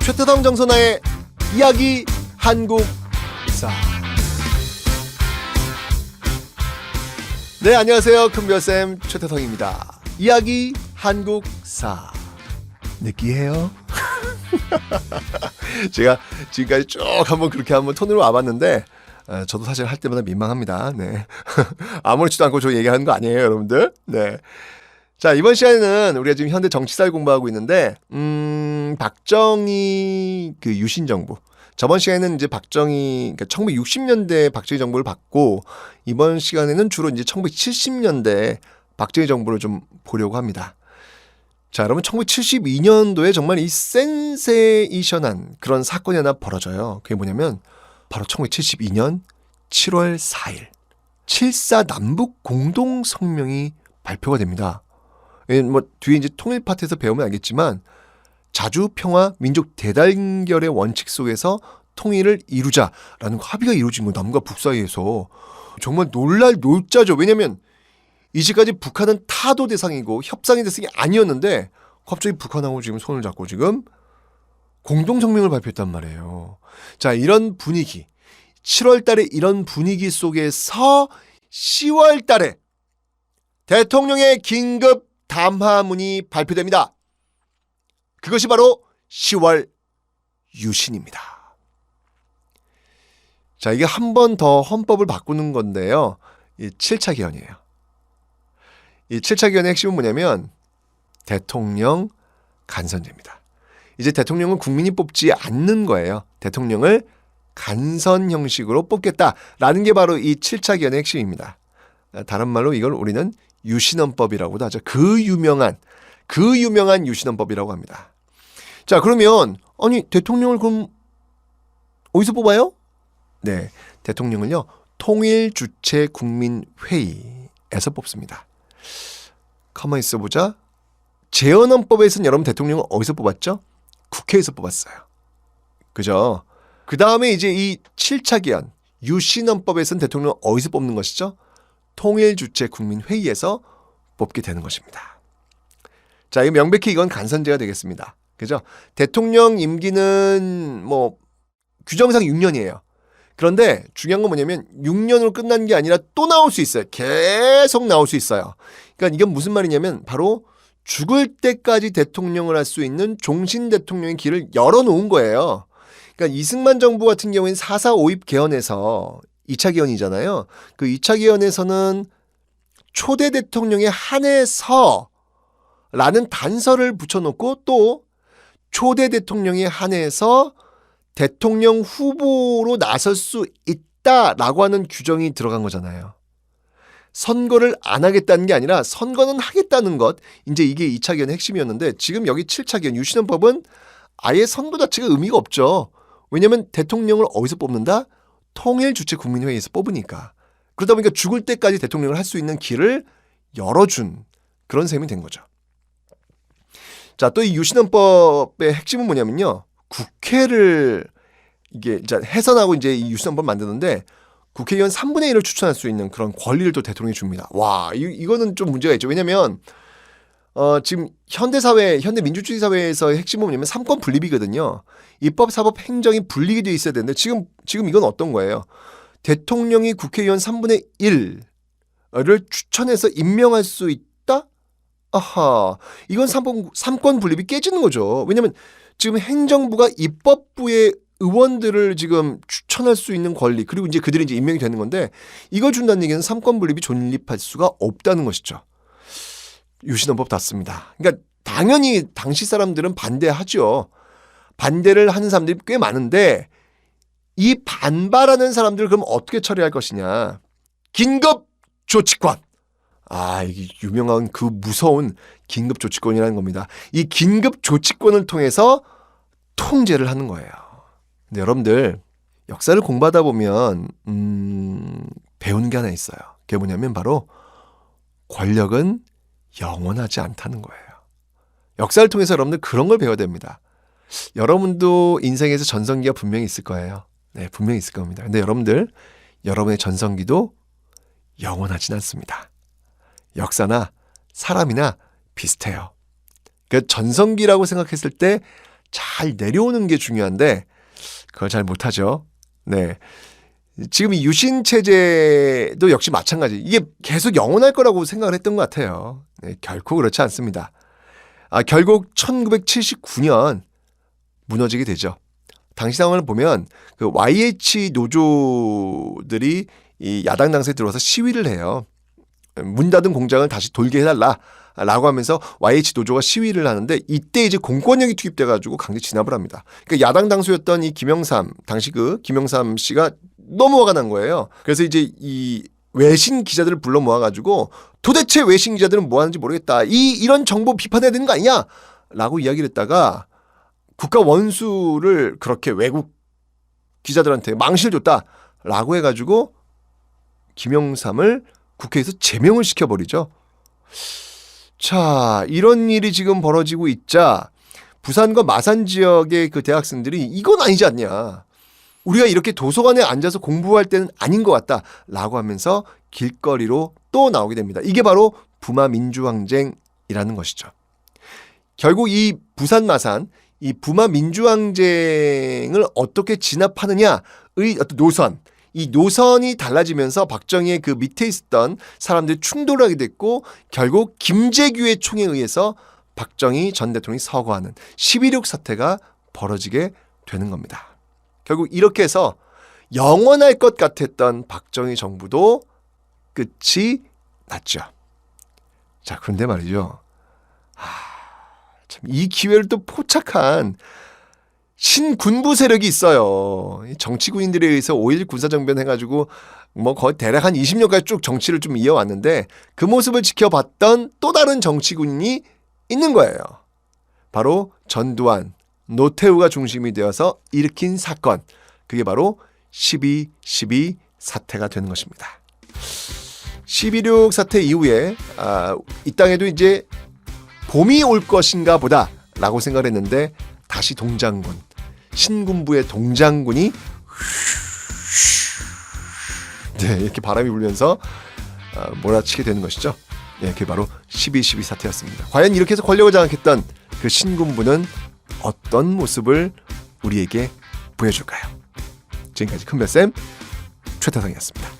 최태성 정선아의 이야기 한국사. 네, 안녕하세요. 큰별쌤 최태성입니다. 이야기 한국사. 느끼해요? 제가 지금까지 쭉 한번 그렇게 한번 톤으로 와봤는데 저도 사실 할 때마다 민망합니다. 네. 아무렇지도 않고 저 얘기하는 거 아니에요, 여러분들? 네. 자, 이번 시간에는 우리가 지금 현대 정치사를 공부하고 있는데 박정희 그 유신 정부. 저번 시간에는 이제 박정희, 그러니까 1960년대 박정희 정부를 봤고, 이번 시간에는 주로 이제 1970년대 박정희 정부를 좀 보려고 합니다. 자, 여러분, 1972년도에 정말 이 센세이션한 그런 사건이 하나 벌어져요. 그게 뭐냐면 바로 1972년 7월 4일 7.4 남북 공동성명이 발표가 됩니다. 뭐 뒤에 이제 통일 파트에서 배우면 알겠지만 자주 평화 민족 대단결의 원칙 속에서 통일을 이루자라는 합의가 이루어진 거예요. 남과 북 사이에서. 정말 놀랄 놀자죠. 왜냐하면 이제까지 북한은 타도 대상이고 협상의 대상이 아니었는데 갑자기 북한하고 지금 손을 잡고 지금 공동성명을 발표했단 말이에요. 자, 이런 분위기, 7월 달에 이런 분위기 속에서 10월 달에 대통령의 긴급 담화문이 발표됩니다. 그것이 바로 10월 유신입니다. 자, 이게 한 번 더 헌법을 바꾸는 건데요. 이 7차 개헌이에요. 이 7차 개헌의 핵심은 뭐냐면 대통령 간선제입니다. 이제 대통령은 국민이 뽑지 않는 거예요. 대통령을 간선 형식으로 뽑겠다라는 게 바로 이 7차 개헌의 핵심입니다. 다른 말로 이걸 우리는 유신헌법이라고도 하죠. 그 유명한 유신헌법이라고 합니다. 자, 그러면 아니 대통령을 그럼 어디서 뽑아요? 네, 대통령을요 통일주체국민회의에서 뽑습니다. 가만히 있어보자. 재헌헌법에서는 여러분 대통령을 어디서 뽑았죠? 국회에서 뽑았어요. 그죠? 그 다음에 이제 이 7차 개헌 유신헌법에서는 대통령을 어디서 뽑는 것이죠? 통일주체국민회의에서 뽑게 되는 것입니다. 자, 이거 명백히 이건 간선제가 되겠습니다. 그죠? 대통령 임기는 뭐 규정상 6년이에요. 그런데 중요한 건 뭐냐면 6년으로 끝난 게 아니라 또 나올 수 있어요. 계속 나올 수 있어요. 그러니까 이건 무슨 말이냐면 바로 죽을 때까지 대통령을 할 수 있는 종신 대통령의 길을 열어놓은 거예요. 그러니까 이승만 정부 같은 경우에는 4.4 5.입 개헌에서 2차 개헌이잖아요. 그 2차 개헌에서는 초대 대통령에 한해서 라는 단서를 붙여놓고 또 초대 대통령에 한해서 대통령 후보로 나설 수 있다라고 하는 규정이 들어간 거잖아요. 선거를 안 하겠다는 게 아니라 선거는 하겠다는 것. 이제 이게 2차 개헌의 핵심이었는데 지금 여기 7차 개헌 유신헌법은 아예 선거 자체가 의미가 없죠. 왜냐하면 대통령을 어디서 뽑는다? 통일주체국민회의에서 뽑으니까. 그러다 보니까 죽을 때까지 대통령을 할 수 있는 길을 열어준 그런 셈이 된 거죠. 자, 또 이 유신헌법의 핵심은 뭐냐면요. 국회를 이게 이제 해산하고 이제 이 유신헌법을 만드는데 국회의원 3분의 1을 추천할 수 있는 그런 권리를 또 대통령이 줍니다. 와, 이거는 좀 문제가 있죠. 왜냐면 지금 현대사회, 현대민주주의 사회에서의 핵심은 뭐냐면 삼권 분립이거든요. 입법, 사법, 행정이 분리가 되어 있어야 되는데 지금 이건 어떤 거예요? 대통령이 국회의원 3분의 1을 추천해서 임명할 수 있다? 아하, 이건 삼권 분립이 깨지는 거죠. 왜냐면 지금 행정부가 입법부의 의원들을 지금 추천할 수 있는 권리, 그리고 이제 그들이 이제 임명이 되는 건데 이걸 준다는 얘기는 삼권 분립이 존립할 수가 없다는 것이죠. 유신헌법 닿습니다. 그러니까 당연히 당시 사람들은 반대하죠. 반대를 하는 사람들이 꽤 많은데 이 반발하는 사람들을 그럼 어떻게 처리할 것이냐. 긴급조치권. 아, 이게 유명한 그 무서운 긴급조치권이라는 겁니다. 이 긴급조치권을 통해서 통제를 하는 거예요. 근데 여러분들 역사를 공부하다 보면 배우는 게 하나 있어요. 그게 뭐냐면 바로 권력은 영원하지 않다는 거예요. 역사를 통해서 여러분들 그런 걸 배워야 됩니다. 여러분도 인생에서 전성기가 분명히 있을 거예요. 네, 분명히 있을 겁니다. 근데 여러분의 전성기도 영원하진 않습니다. 역사나 사람이나 비슷해요. 그 전성기라고 생각했을 때 잘 내려오는 게 중요한데 그걸 잘 못하죠. 네. 지금 이 유신 체제도 역시 마찬가지. 이게 계속 영원할 거라고 생각을 했던 것 같아요. 네, 결코 그렇지 않습니다. 결국 1979년 무너지게 되죠. 당시 상황을 보면 그 YH 노조들이 이 야당 당사에 들어와서 시위를 해요. 문 닫은 공장을 다시 돌게 해달라라고 하면서 YH 노조가 시위를 하는데 이때 이제 공권력이 투입돼가지고 강제 진압을 합니다. 그러니까 야당 당수였던 이 김영삼 당시 그 김영삼 씨가 너무 화가 난 거예요. 그래서 이제 이 외신 기자들을 불러 모아가지고 도대체 외신 기자들은 뭐 하는지 모르겠다. 이런 정보 비판해야 되는 거 아니냐? 라고 이야기를 했다가 국가 원수를 그렇게 외국 기자들한테 망신을 줬다라고 해가지고 김영삼을 국회에서 제명을 시켜버리죠. 자, 이런 일이 지금 벌어지고 있자 부산과 마산 지역의 그 대학생들이 이건 아니지 않냐. 우리가 이렇게 도서관에 앉아서 공부할 때는 아닌 것 같다라고 하면서 길거리로 또 나오게 됩니다. 이게 바로 부마 민주항쟁이라는 것이죠. 결국 이 부산 마산 이 부마 민주항쟁을 어떻게 진압하느냐의 어떤 노선, 이 노선이 달라지면서 박정희의 그 밑에 있었던 사람들이 충돌을 하게 됐고 결국 김재규의 총에 의해서 박정희 전 대통령이 서거하는 11.6 사태가 벌어지게 되는 겁니다. 결국 이렇게 해서 영원할 것 같았던 박정희 정부도 끝이 났죠. 자, 그런데 말이죠. 참 이 기회를 또 포착한 신군부 세력이 있어요. 정치군인들에 의해서 5.1 군사정변 해가지고 뭐 거의 대략 한 20년까지 쭉 정치를 좀 이어왔는데 그 모습을 지켜봤던 또 다른 정치군인이 있는 거예요. 바로 전두환, 노태우가 중심이 되어서 일으킨 사건. 그게 바로 12.12 사태가 되는 것입니다. 12.6 사태 이후에 이 땅에도 이제 봄이 올 것인가 보다 라고 생각을 했는데 다시 동장군, 신군부의 동장군이 네, 이렇게 바람이 불면서 몰아치게 되는 것이죠. 네, 그게 바로 12.12 사태였습니다. 과연 이렇게 해서 권력을 장악했던 그 신군부는 어떤 모습을 우리에게 보여줄까요? 지금까지 큰별쌤 최태성이었습니다.